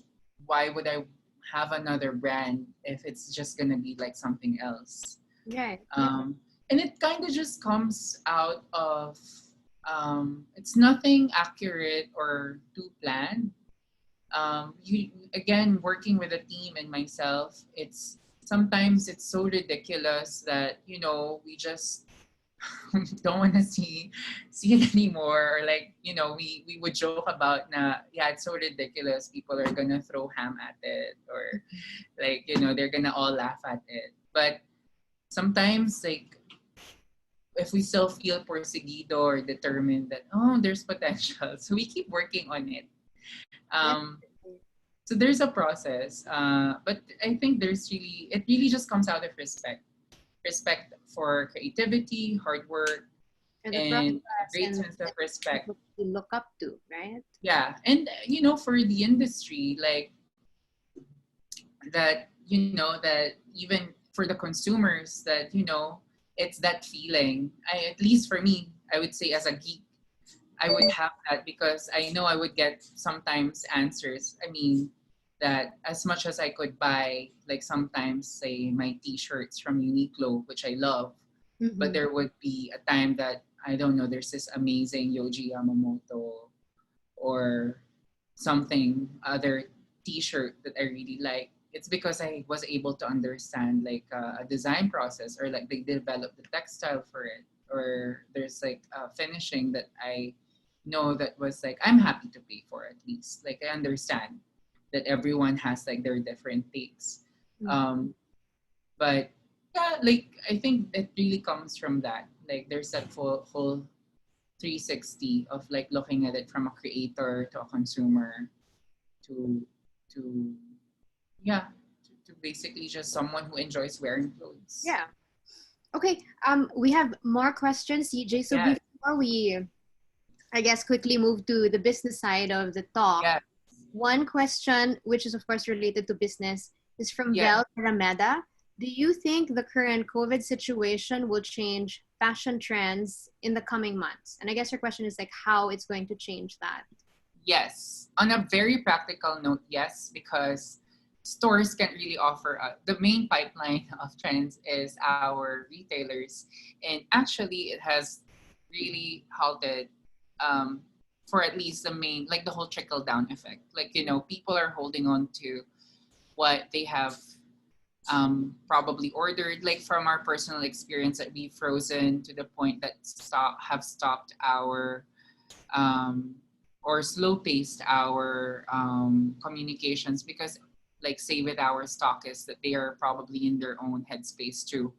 why would I have another brand if it's just gonna be like something else. Right. Yeah. And it kind of just comes out of it's nothing accurate or too planned. You again working with a team and myself, it's sometimes it's so ridiculous that we just don't want to see it anymore, or like we would joke about na, yeah, it's so ridiculous, people are gonna throw ham at it, or like they're gonna all laugh at it. But sometimes, like, if we still feel porsigido or determined that, oh, there's potential, so we keep working on it. um Definitely. so there's a process, but I think it really just comes out of respect for creativity, hard work, And the and a process great and sense of the respect. people you look up to, right? Yeah, and for the industry, like that, that even for the consumers, that it's that feeling. At least for me, I would say as a geek, I would have that, because I know I would get sometimes answers. I mean, that as much as I could buy, like sometimes say my T-shirts from Uniqlo, which I love, but Mm-hmm. there would be a time that I don't know. There's this amazing Yoji Yamamoto or something other T-shirt that I really like. It's because I was able to understand like a design process, or like they developed the textile for it, or there's like a finishing that I know that was like I'm happy to pay for, at least. Like I understand that everyone has like their different takes. Um, but yeah, like I think it really comes from that. Like there's that full 360 of like looking at it from a creator to a consumer to to yeah to basically just someone who enjoys wearing clothes. Yeah. Okay. We have more questions, CJ. So Yes, before we, I guess, quickly move to the business side of the talk, yes, one question, which is of course related to business, is from yes, Vel Rameda. Do you think the current COVID situation will change fashion trends in the coming months? And I guess your question is like how it's going to change that. yes. On a very practical note, yes, because stores can't really offer the main pipeline of trends is our retailers, and actually it has really halted, um, for at least the main, like the whole trickle down effect. Like people are holding on to what they have probably ordered, like from our personal experience, that we've frozen to the point that have stopped our um, or slow paced our communications, because like say with our stockists, that they are probably in their own headspace too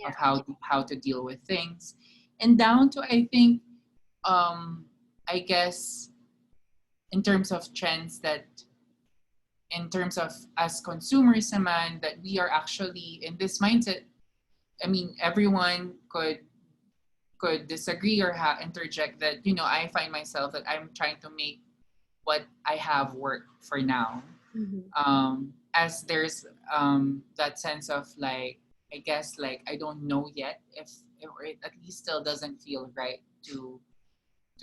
of Yeah. how to deal with things, and down to I think, I guess, in terms of trends, that in terms of as consumers naman, that we are actually in this mindset. I mean, everyone could disagree or interject that I find myself that I'm trying to make what I have work for now. Mm-hmm. As there's that sense of like, I guess, like I don't know yet if or it at least still doesn't feel right to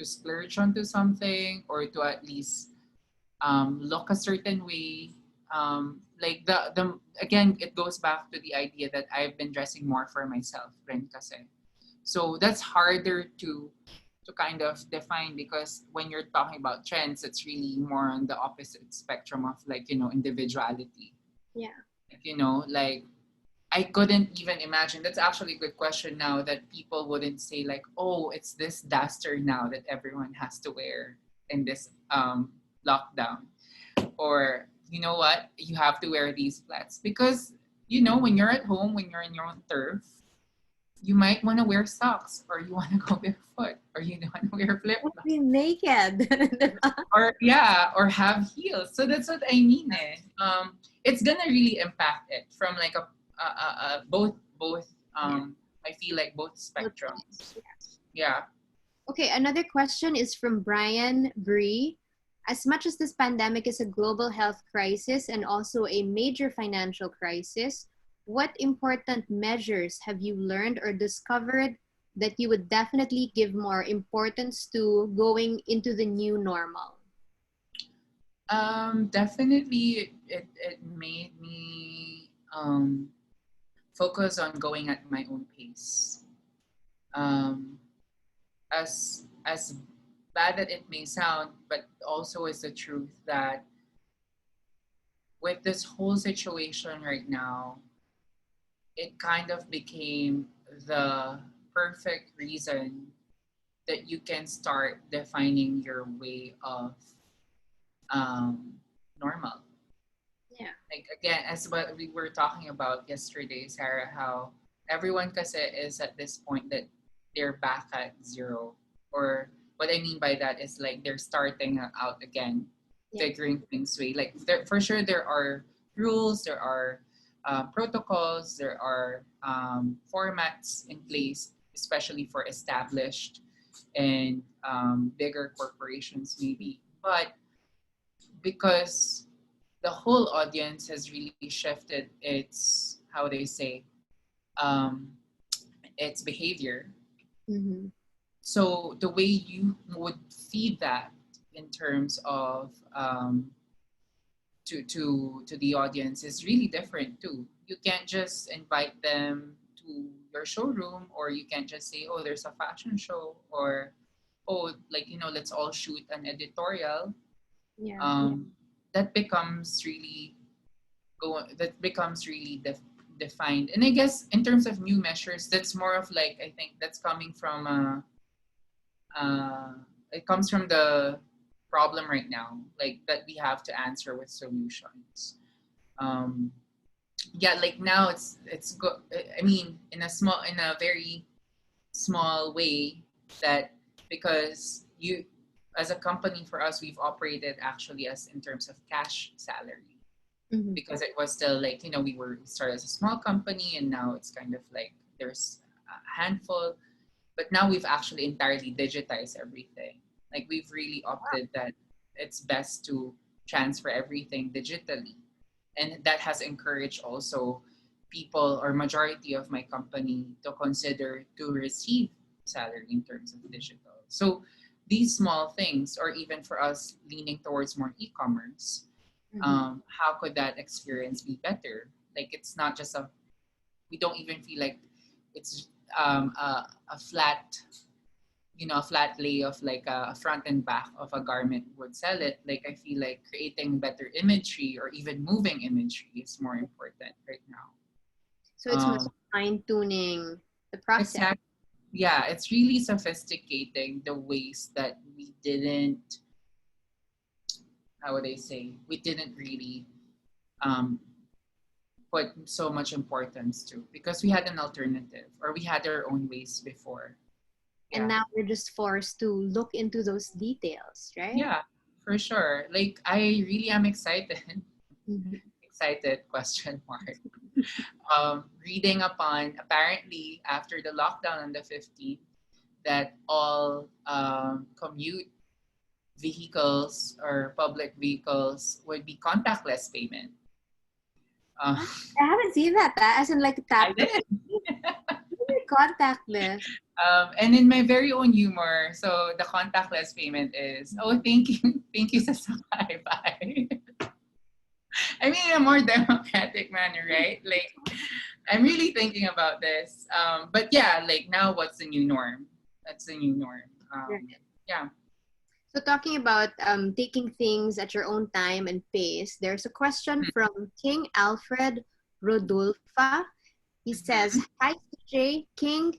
splurge onto something, or to at least look a certain way. Like the again, it goes back to the idea that I've been dressing more for myself, rin kasi. So that's harder to kind of define, because when you're talking about trends, it's really more on the opposite spectrum of like individuality. Yeah. Like I couldn't even imagine. That's actually a good question now, that people wouldn't say like, oh, it's this duster now that everyone has to wear in this lockdown, or you know what, you have to wear these flats, because when you're at home, when you're in your own turf, you might want to wear socks, or you want to go barefoot, or you want to wear flip Let's flops, be naked. or yeah, or have heels. So that's what I mean. It's gonna really impact it from like both. Yeah. I feel like both Both spectrums. sides. Yeah. Yeah. Okay, another question is from Brian Bree. As much as this pandemic is a global health crisis and also a major financial crisis, what important measures have you learned or discovered that you would definitely give more importance to going into the new normal? Definitely, it made me focus on going at my own pace. Um, as bad that it may sound, but also is the truth that with this whole situation right now, it kind of became the perfect reason that you can start defining your way of um, normal. Yeah. Like again, as what we were talking about yesterday, Sarah, how everyone kasi is at this point that they're back at zero. Or what I mean by that is like they're starting out again, Yeah. figuring things way. Like there, for sure, there are rules, there are protocols, there are formats in place, especially for established and bigger corporations, maybe. But because the whole audience has really shifted its how they say um, its behavior. Mm-hmm. So the way you would feed that in terms of to the audience is really different too. You can't just invite them to your showroom, or you can't just say, "Oh, there's a fashion show," or "Oh, like let's all shoot an editorial." Yeah. That becomes really that becomes really defined. And I guess in terms of new measures, that's more of like I think that's coming from uh, it comes from the problem right now, like that we have to answer with solutions. Um, yeah, like now I mean, in a very small way that because you as a company for us we've operated actually as in terms of cash salary Mm-hmm. because it was still like we started as a small company and now it's kind of like there's a handful, but now we've actually entirely digitized everything. Like we've really opted that it's best to transfer everything digitally, and that has encouraged also people or majority of my company to consider to receive salary in terms of digital. So these small things, or even for us leaning towards more e-commerce, Mm-hmm. how could that experience be better? Like it's not just a we don't even feel like it's a flat a flat lay of like a front and back of a garment would sell it. Like I feel like creating better imagery or even moving imagery is more important right now. So it's more um fine tuning the process. exactly. Yeah, it's really sophisticating the ways that we didn't how would I say we didn't really um put so much importance to because we had an alternative or we had our own ways before. And Yeah. now we're just forced to look into those details, right? Yeah, for sure. Like I really am excited. Mm-hmm. Excited question mark. Reading upon apparently after the lockdown on the 15th that all commute vehicles or public vehicles would be contactless payment. Uh, I haven't seen that. That as in like I tap to did. contactless. And in my very own humor, so the contactless payment is, oh, thank you, thank you, Sasakay, bye. I mean, in a more democratic manner, right? Like, I'm really thinking about this. But yeah, like now, what's the new norm? That's the new norm. Yeah. So talking about taking things at your own time and pace, there's a question from King Alfred Rodolfa. He says, Mm-hmm. "Hi CJ, King.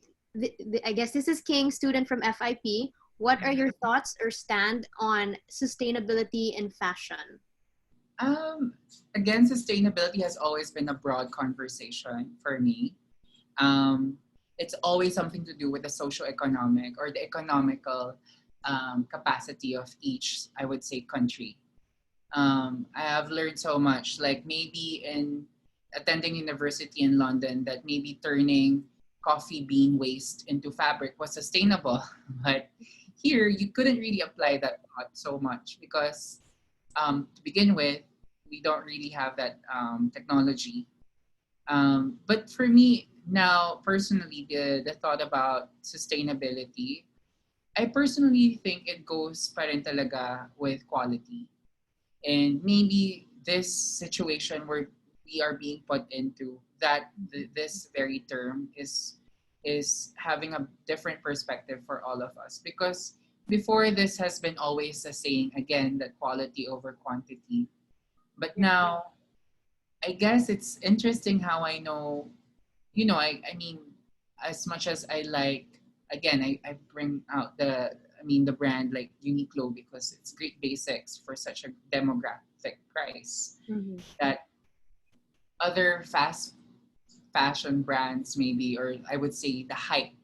I guess this is King, student from FIP. What are your thoughts or stand on sustainability in fashion?" Um, Again, sustainability has always been a broad conversation for me. Um, it's always something to do with the socio-economic or the economical capacity of each, I would say, country. I have learned so much, like maybe in attending university in London, that maybe turning coffee bean waste into fabric was sustainable. But here, you couldn't really apply that thought so much because to begin with, we don't really have that technology. But for me now, personally, the thought about sustainability, I personally think it goes pa rin talaga with quality. And maybe this situation where we are being put into, that this very term is having a different perspective for all of us. Because before, this has been always the saying, again, that quality over quantity. But Yeah. now, I guess it's interesting how I know, I mean, as much as I like, again, I bring out the brand like Uniqlo, because it's great basics for such a demographic price, Mm-hmm. that other fast fashion brands, maybe, or I would say the hype,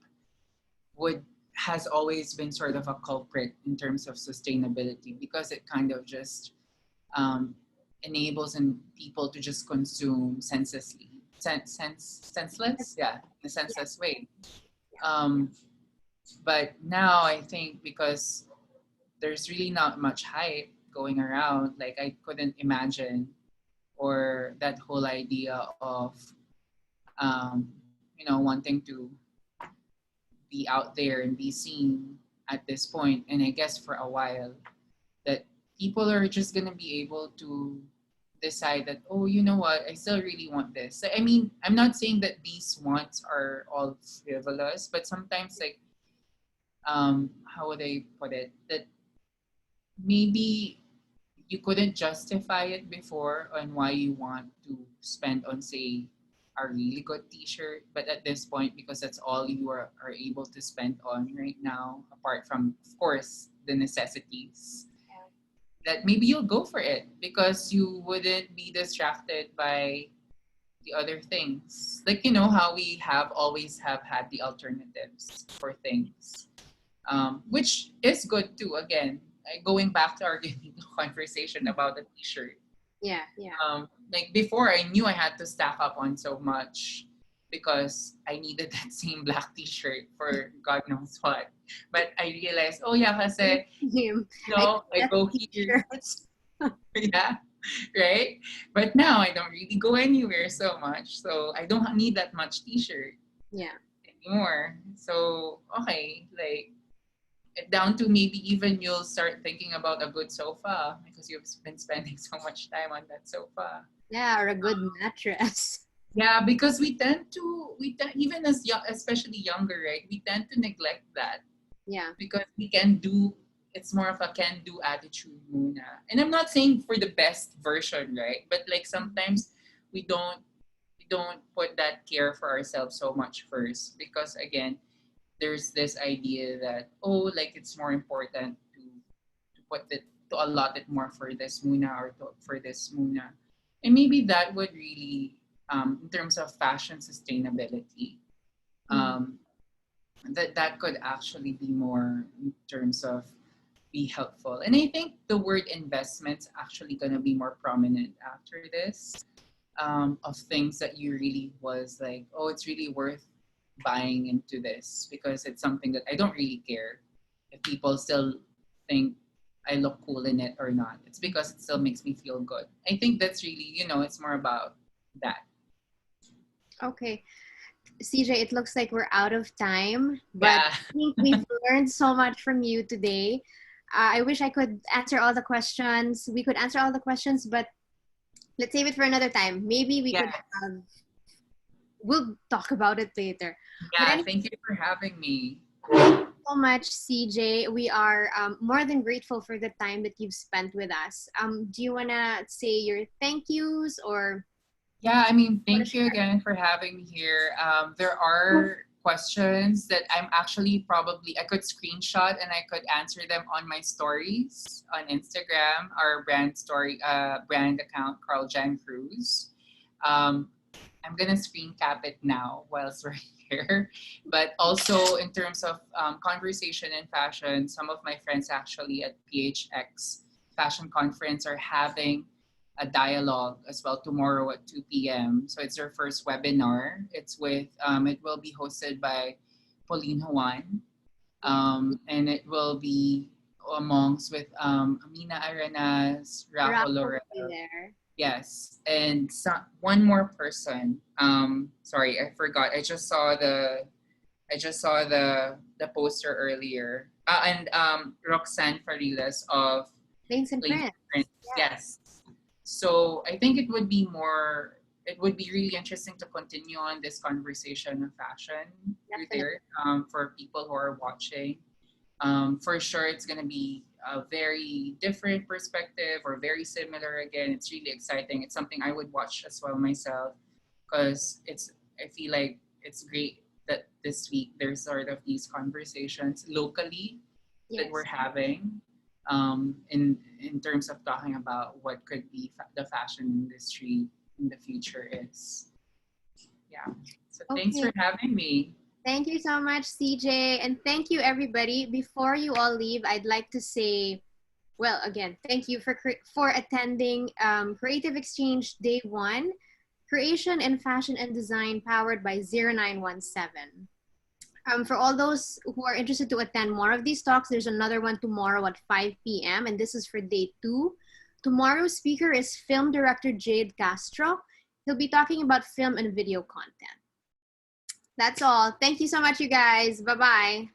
would has always been sort of a culprit in terms of sustainability, because it kind of just um, enables and people to just consume senselessly, senseless, yeah, in a Yeah. senseless way. Um, but now I think, because there's really not much hype going around, like I couldn't imagine, or that whole idea of wanting to be out there and be seen at this point, and I guess for a while, that people are just gonna be able to decide that, oh, you know what, I still really want this. I mean, I'm not saying that these wants are all frivolous, but sometimes, like, how would I put it, that maybe you couldn't justify it before on why you want to spend on, say, a really good t-shirt, but at this point, because that's all you are able to spend on right now, apart from, of course, the necessities, that maybe you'll go for it because you wouldn't be distracted by the other things. Like, how we have always have had the alternatives for things, which is good too. Again, going back to our conversation about the t-shirt. Yeah. Yeah. Like before, I knew I had to stack up on so much because I needed that same black t-shirt for God knows what. But I realized, oh yeah, kasi, Him. I I get go here. t-shirts. Yeah, right? But now I don't really go anywhere so much. So I don't need that much t-shirt Yeah. anymore. So, okay, like, down to maybe even you'll start thinking about a good sofa because you've been spending so much time on that sofa. Yeah, or a good mattress. Yeah, because even as young, especially younger, right? We tend to neglect that Yeah. because we can do. It's more of a can do attitude, muna. And I'm not saying for the best version, right? But like sometimes we don't we don't put that care for ourselves so much first, because again, there's this idea that, oh, like it's more important to put it to allot it more for this muna, or for this muna. And maybe that would really, in terms of fashion sustainability, Mhm. um, that could actually be more in terms of be helpful. And I think the word investment's actually gonna be more prominent after this, of things that you really was like, oh, it's really worth buying into this because it's something that I don't really care if people still think I look cool in it or not. It's because it still makes me feel good. I think that's really, it's more about that. Okay. CJ, it looks like we're out of time, but Yeah. I think we've learned so much from you today. I wish I could answer all the questions. We could answer all the questions, but let's save it for another time. Maybe we Yeah. could have, we'll talk about it later. But Yeah. anyway, Thank you for having me. thank you so much, CJ. We are more than grateful for the time that you've spent with us. Do you want to say your thank yous or Yeah, I mean, want to thank you share? again for having me here. There are questions that I'm actually probably I could screenshot and I could answer them on my stories on Instagram, our brand account, Carl Jan Cruz. Um, I'm gonna screen cap it now whilst we're here. But also in terms of conversation and fashion, some of my friends actually at PHX Fashion Conference are having a dialogue as well tomorrow at 2 p.m. So it's their first webinar. It will be hosted by Pauline Juan, Yeah, and it will be amongst with Amina Arenas, Rock Rafa will Laurel, be there. yes, and one more person. Sorry, I forgot. I just saw the poster earlier. And Roxanne Farilas of Lanes and Plains Prince. Prince. Yeah. Yes. So I think it would be more. it would be really interesting to continue on this conversation of fashion through Definitely. there, for people who are watching. For sure, it's going to be a very different perspective or very similar. Again, it's really exciting. It's something I would watch as well myself, because I feel like it's great that this week there's sort of these conversations locally that we're Yes. having, in terms of talking about what could be the fashion industry in the future is. Yeah. So thanks Okay. for having me. Thank you so much, CJ. And thank you, everybody. Before you all leave, I'd like to say, well, again, thank you for attending Creative Exchange Day 1, Creation in Fashion and Design, powered by 0917. For all those who are interested to attend more of these talks, there's another one tomorrow at 5 p.m., and this is for day 2. Tomorrow's speaker is film director Jade Castro. He'll be talking about film and video content. That's all. Thank you so much, you guys. Bye bye.